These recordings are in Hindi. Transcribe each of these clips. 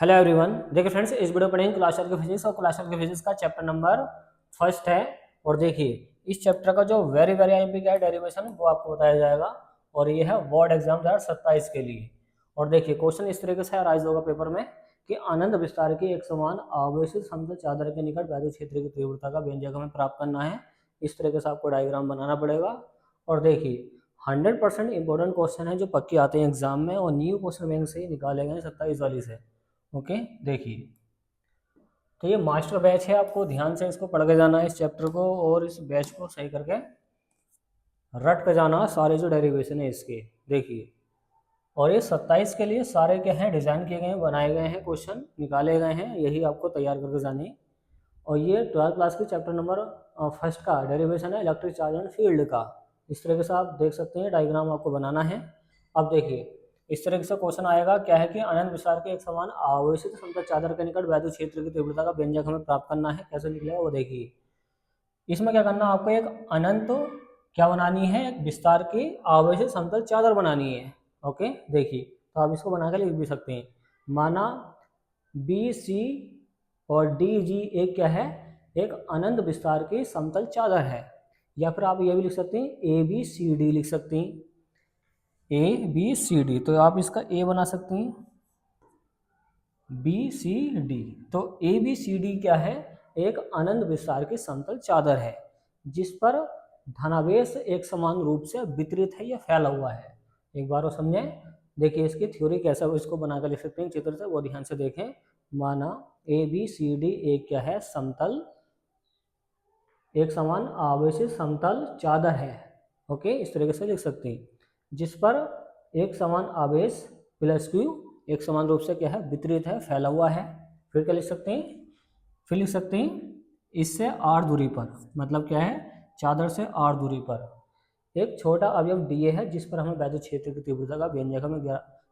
Hello everyone. देखिए फ्रेंड्स, इस वीडियो पढ़ेंगे क्लास के फिजिक्स और क्लास के फिजिक्स का चैप्टर नंबर फर्स्ट है। और देखिए इस चैप्टर का जो वेरी वेरी आईएमपी का डेरिवेशन वो आपको बताया जाएगा और ये है बोर्ड एग्जाम 2027 के लिए। और देखिए क्वेश्चन इस तरीके से राइज होगा पेपर में कि अनंत विस्तार की एक समान आवेशित समतल चादर के निकट वैद्युत क्षेत्र की तीव्रता का व्यंजक हमें प्राप्त करना है। इस तरीके से आपको डायग्राम बनाना पड़ेगा। और देखिए 100% इंपॉर्टेंट क्वेश्चन है जो पक्के आते हैं एग्जाम में और न्यू क्वेश्चन बैंक से ही निकाले गए 27 वाली से। ओके देखिए, तो ये मास्टर बैच है, आपको ध्यान से इसको पढ़ के जाना है इस चैप्टर को और इस बैच को सही करके रट के जाना सारे जो डेरिवेशन है इसके। देखिए और ये 27 के लिए सारे क्या हैं डिजाइन किए गए हैं, बनाए गए हैं, क्वेश्चन निकाले गए हैं, यही आपको तैयार करके जाने। और ये 12th क्लास के चैप्टर नंबर फर्स्ट का डेरिवेशन है इलेक्ट्रिक चार्ज एंड फील्ड का। इस तरीके से आप देख सकते हैं, डायग्राम आपको बनाना है। अब देखिए इस तरीके से क्वेश्चन आएगा, क्या है कि अनंत विस्तार के एक समान आवेशित समतल चादर के निकट वैद्युत क्षेत्र की तीव्रता का व्यंजक हमें प्राप्त करना है। कैसे निकलेगा वो देखिए। इसमें क्या करना है आपको, एक अनंत क्या बनानी है, एक विस्तार की आवेशित समतल चादर बनानी है। ओके देखिए, तो आप इसको बना कर लिख भी सकते हैं। माना बी सी और डी जी एक क्या है, एक अनंत विस्तार की समतल चादर है। या फिर आप ये भी लिख सकते हैं ए बी सी डी लिख सकते हैं, ए बी सी डी। तो आप इसका ए बना सकते हैं, बी सी डी। तो ए बी सी डी क्या है, एक अनंत विस्तार की समतल चादर है जिस पर धनावेश एक समान रूप से वितरित है या फैला हुआ है। एक बार वो समझें। देखिए इसकी थ्योरी कैसा हो, इसको बनाकर लिख सकते हैं चित्र से, वो ध्यान से देखें। माना ए बी सी डी एक क्या है, समतल, एक समान आवेशित समतल चादर है। ओके इस तरीके से लिख सकते हैं, जिस पर एक समान आवेश प्लस क्यू एक समान रूप से क्या है, वितरित है, फैला हुआ है। फिर क्या लिख सकते हैं, फिर लिख सकते हैं इससे आर दूरी पर, मतलब क्या है, चादर से आर दूरी पर एक छोटा अवयव डीए है जिस पर हमें वैद्युत क्षेत्र की तीव्रता का व्यंजक हमें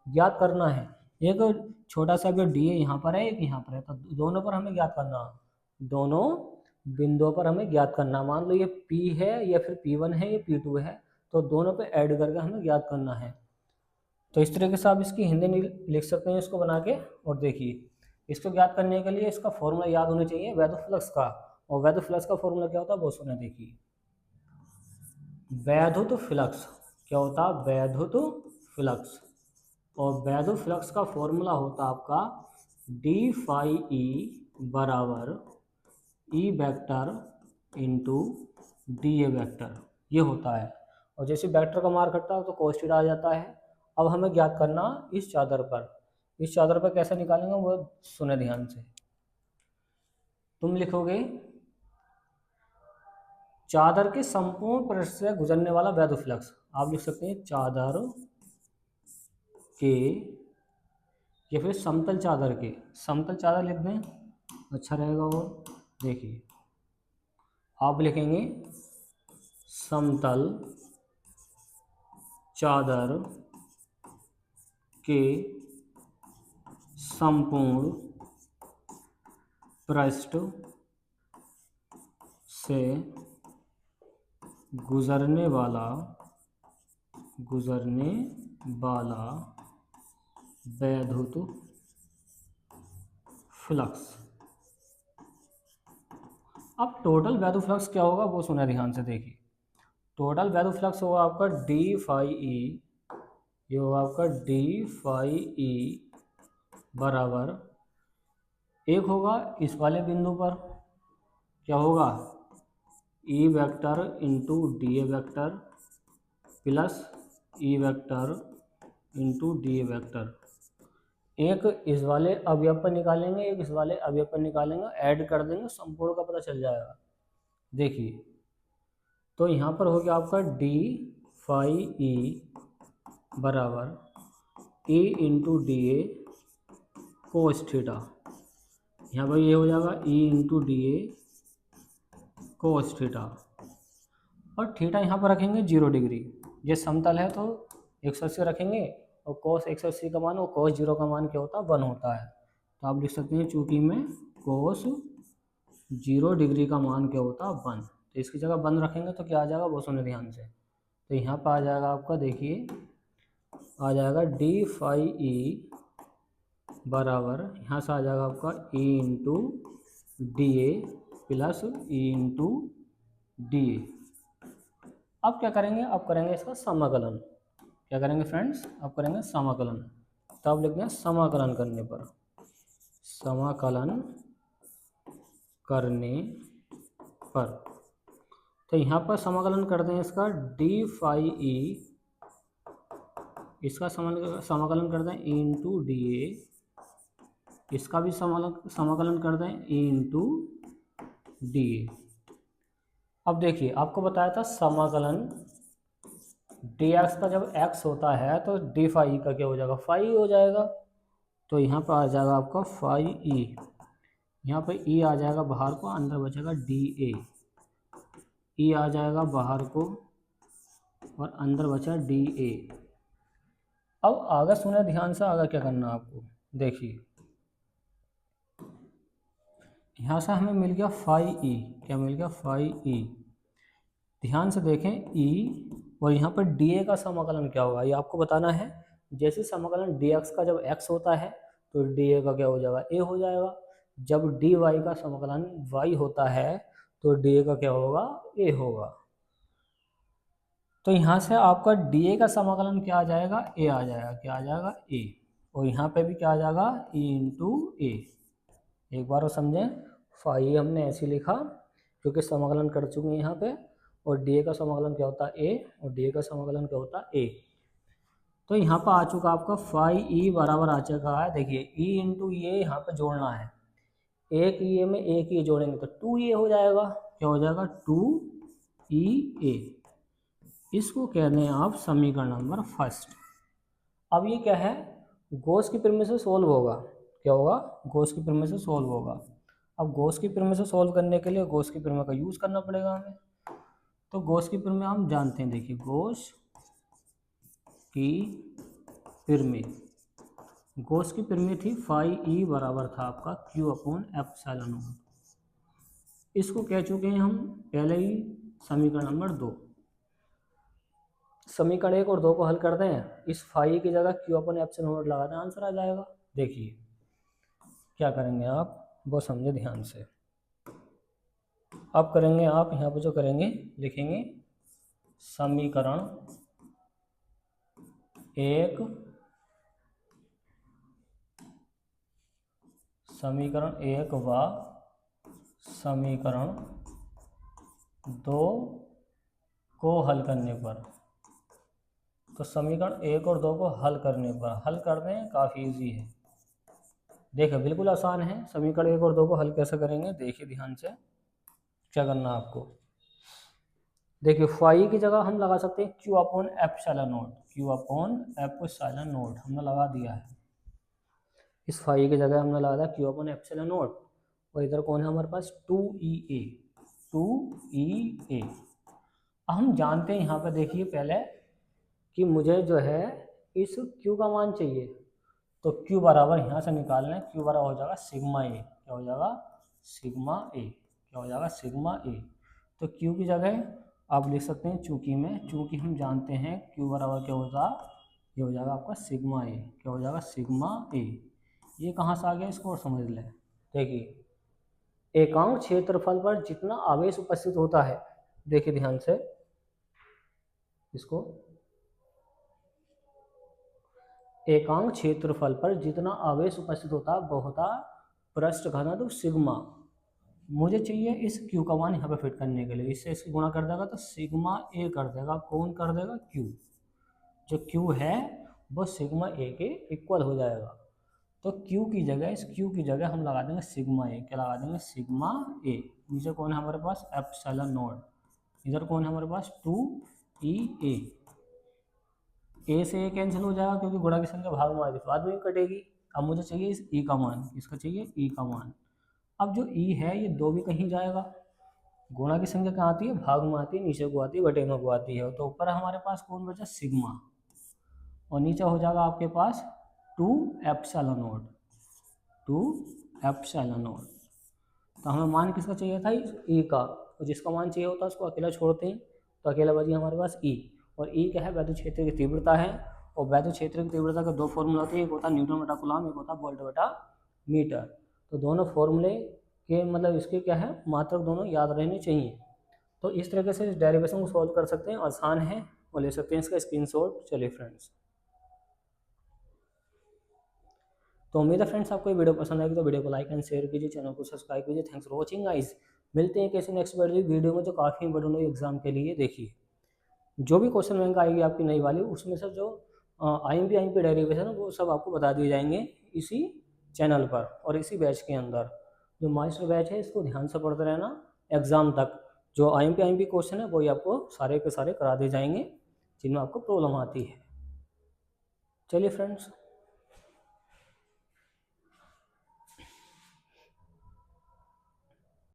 ज्ञात करना है। एक छोटा सा अवयव डीए यहाँ पर है, एक यहाँ पर है, तो दोनों पर हमें ज्ञात करना, दोनों बिंदुओं पर हमें ज्ञात करना। मान लो ये P है या फिर P1 है, ये P2 है, तो दोनों पे ऐड करके हमें ज्ञात करना है। तो इस तरीके से आप इसकी हिंदी लिख सकते हैं इसको बना के। और देखिए इसको ज्ञात करने के लिए इसका फॉर्मूला याद होना चाहिए वैद्युत फ्लक्स का। और वैद्युत फ्लक्स का फॉर्मूला क्या होता है वो सुने। देखिए वैद्युत फ्लक्स क्या होता है, वैद्युत फ्लक्स। और वैद्युत फ्लक्स का फॉर्मूला होता है आपका डी फाई ई बराबर E vector into D A vector, ये होता है। और जैसे वेक्टर का मार्क हटता है तो cos थीटा आ जाता है। अब हमें ज्ञात करना इस चादर पर, इस चादर पर कैसे निकालेंगे वो सुने ध्यान से। तुम लिखोगे चादर के संपूर्ण पृष्ठ से गुजरने वाला वैद्युत फ्लक्स। आप लिख सकते हैं चादर के, या फिर समतल चादर के, समतल चादर लिख दें अच्छा रहेगा वो। देखिए आप लिखेंगे समतल चादर के संपूर्ण पृष्ठ से गुजरने वाला वैद्युत फ्लक्स। अब टोटल वैद्युत फ्लक्स क्या होगा वो सुना ध्यान से। देखिए टोटल वैद्युत फ्लक्स होगा आपका डी फाई ई, ये होगा आपका डी फाई ई बराबर एक होगा इस वाले बिंदु पर क्या होगा, E vector into D A vector plus E vector into D A vector. एक इस वाले अवयव पर निकालेंगे, एक इस वाले अवयव पर निकालेंगे, ऐड कर देंगे, संपूर्ण का पता चल जाएगा। देखिए तो यहाँ पर हो गया आपका डी फाई ई बराबर E into D A cos theta. यहाँ पर ये हो जाएगा E into D A cos theta. और थीटा यहाँ पर रखेंगे 0 डिग्री, ये समतल है तो 180 रखेंगे, और कोस 180 का मान और कोस 0 का मान क्या होता है 1 होता है। तो आप लिख सकते हैं चूंकि में कोस 0 डिग्री का मान क्या होता है 1, तो इसकी जगह 1 रखेंगे तो क्या आ जाएगा वो सुनिए ध्यान से। तो यहाँ पर आ जाएगा आपका, देखिए आ जाएगा डी फाई ई बराबर यहाँ से आ जाएगा आपका E into D A plus E into D A. अब क्या करेंगे, अब करेंगे इसका समाकलन। क्या करेंगे फ्रेंड्स, अब करेंगे समाकलन। तब लिखते हैं समाकलन करने पर, समाकलन करने पर तो यहाँ पर समाकलन करते हैं इसका डी फाई ई, इसका समाकलन करते हैं ई इंटू डी ए, इसका भी समाकलन करते हैं ई इंटू डी ए। अब देखिए आपको बताया था समाकलन डी एक्स का जब एक्स होता है तो डी फाई का क्या हो जाएगा, फाई हो जाएगा। तो यहाँ पर आ जाएगा आपका फाई ई, यहाँ पर ई आ जाएगा बाहर को, अंदर बचेगा डी ए, ई आ जाएगा बाहर को और अंदर बचा डी ए। अब आगे सुने ध्यान से, आगे क्या करना है आपको, देखिए यहाँ से हमें मिल गया फाई ई, क्या मिल गया, फाई ई। ध्यान से देखें ई और यहाँ पर डी ए का समाकलन क्या होगा ये आपको बताना है। जैसे समाकलन डी एक्स का जब एक्स होता है तो डी ए का क्या हो जाएगा, ए हो जाएगा। जब डी वाई का समाकलन वाई होता है तो डी ए का क्या होगा, ए होगा। तो यहाँ से आपका डी ए का समाकलन क्या आ जाएगा, ए आ जाएगा, क्या आ जाएगा, ए। और यहाँ पे भी क्या आ जाएगा, ई इंटू ए। एक बार वो समझें, फाई हमने ऐसे लिखा क्योंकि समाकलन कर चुके हैं यहाँ पे, और डी ए का समाकलन क्या होता है, ए, और डी ए का समाकलन क्या होता है, ए। तो यहाँ पर आ चुका आपका फाई ई बराबर आ चुका है। देखिए ई इंटू ए यहाँ पर जोड़ना है, एक ई ए में एक ई जोड़ेंगे तो टू ए हो जाएगा, क्या हो जाएगा, टू ई ए। इसको कहते हैं आप समीकरण नंबर फर्स्ट। अब ये क्या है, गॉस की प्रमेय से सोल्व होगा, क्या होगा, गॉस की प्रमेय से सोल्व होगा। अब गॉस की प्रमेय से सोल्व करने के लिए गॉस की प्रमेय का यूज़ करना पड़ेगा हमें। तो गॉस की प्रमेय हम जानते हैं, देखिए गॉस की प्रमेय, गॉस की प्रमेय थी फाई ई बराबर था आपका क्यू अपॉन एप्सिलॉन नॉट। इसको कह चुके हैं हम पहले ही समीकरण नंबर 2। समीकरण 1 और 2 को हल करते हैं, इस फाई की जगह क्यू अपॉन एप्सिलॉन नॉट लगाते हैं, आंसर आ जाएगा। देखिए क्या करेंगे आप, वो समझे ध्यान से। अब करेंगे आप यहाँ पे जो करेंगे, लिखेंगे समीकरण 1, समीकरण 1 व समीकरण 2 को हल करने पर। तो समीकरण 1 और 2 को हल करने पर, हल करने काफ़ी इजी है, देखिए बिल्कुल आसान है। समीकरण 1 और 2 को हल कैसे करेंगे, देखिए ध्यान से क्या करना आपको। देखिए फाई की जगह हम लगा सकते हैं Q upon epsilon not, Q upon epsilon not हमने लगा दिया है। इस फाई की जगह हमने लगा दिया क्यू अपॉन एप्सिलॉन नॉट, और इधर कौन है हमारे पास, टू ई ए, टू ई ए। हम जानते हैं यहाँ पर देखिए पहले कि मुझे जो है इस Q का मान चाहिए, तो Q बराबर यहाँ से निकालना है, Q बराबर हो जाएगा सिग्मा ए, क्या हो जाएगा, सिग्मा ए, क्या हो जाएगा, सिग्मा ए। तो Q की जगह आप लिख सकते हैं चूंकि में, चूंकि हम जानते हैं Q बराबर क्या होता है, ये हो जाएगा आपका सिग्मा ए, क्या हो जाएगा, सिग्मा ए। ये कहाँ से आ गया, इसको और समझ लें। देखिए एकांक क्षेत्रफल पर जितना आवेश उपस्थित होता है, देखिए ध्यान से इसको, एकांक क्षेत्रफल पर जितना आवेश उपस्थित होता है वो होता पृष्ठ घनत्व सिग्मा। मुझे चाहिए इस Q का मान यहाँ पे फिट करने के लिए, इससे इसकी गुणा कर देगा तो सिग्मा ए कर देगा, कौन कर देगा, Q। जो Q है वो सिग्मा ए के इक्वल हो जाएगा। तो Q की जगह, इस Q की जगह हम लगा देंगे सिग्मा ए, क्या लगा देंगे, सिग्मा ए। नीचे कौन है हमारे पास, एप्सिलॉन नॉट, इधर कौन है हमारे पास, टू ई ए। ए से ए कैंसिल हो जाएगा क्योंकि गुणा की संख्या भाग में आती है, बाद में कटेगी। अब मुझे चाहिए इस ई का मान, इसका चाहिए ई का मान। अब जो ई है ये 2 भी कहीं जाएगा, गुणा की संख्या कहाँ आती है, भाग में आती है, नीचे को आती है, बटे में को आती है। तो ऊपर हमारे पास कौन बचा, सिग्मा, और नीचे हो जाएगा आपके पास two epsilon naught, two epsilon naught. तो हमें मान किसका चाहिए था, ई का, और जिसका मान चाहिए होता है उसको अकेला छोड़ते हैं, तो अकेला बच गया हमारे पास ई। और ई क्या है, वैद्युत क्षेत्र की तीव्रता है, और वैद्युत क्षेत्र की तीव्रता के दो फॉर्मूला होते हैं, एक होता है न्यूटन बटा कूलम, एक होता है वोल्ट बटा मीटर। तो दोनों फॉर्मूले के मतलब इसके क्या है, मात्रक दोनों याद रहने चाहिए। तो इस तरीके से इस डेरिवेशन को सॉल्व कर सकते हैं, आसान है और ले सकते हैं इसका स्क्रीनशॉट। चलिए फ्रेंड्स, तो उम्मीद है फ्रेंड्स आपको ये वीडियो पसंद आएगी, तो वीडियो को लाइक एंड शेयर कीजिए, चैनल को सब्सक्राइब कीजिए। Thanks for watching guys. मिलते हैं किसी नेक्स्ट वीडियो में जो काफ़ी इंपॉर्टेंट हो एग्जाम के लिए। देखिए जो भी क्वेश्चन बैंक आएगी आपकी नई वाली, उसमें से जो IMP डेरिवेशन है वो सब आपको बता दिए जाएंगे इसी चैनल पर और इसी बैच के अंदर। जो मास्टर बैच है इसको ध्यान से पढ़ते रहना, एग्जाम तक जो IMP क्वेश्चन है वही आपको सारे के सारे करा दिए जाएंगे जिनमें आपको प्रॉब्लम आती है। चलिए फ्रेंड्स,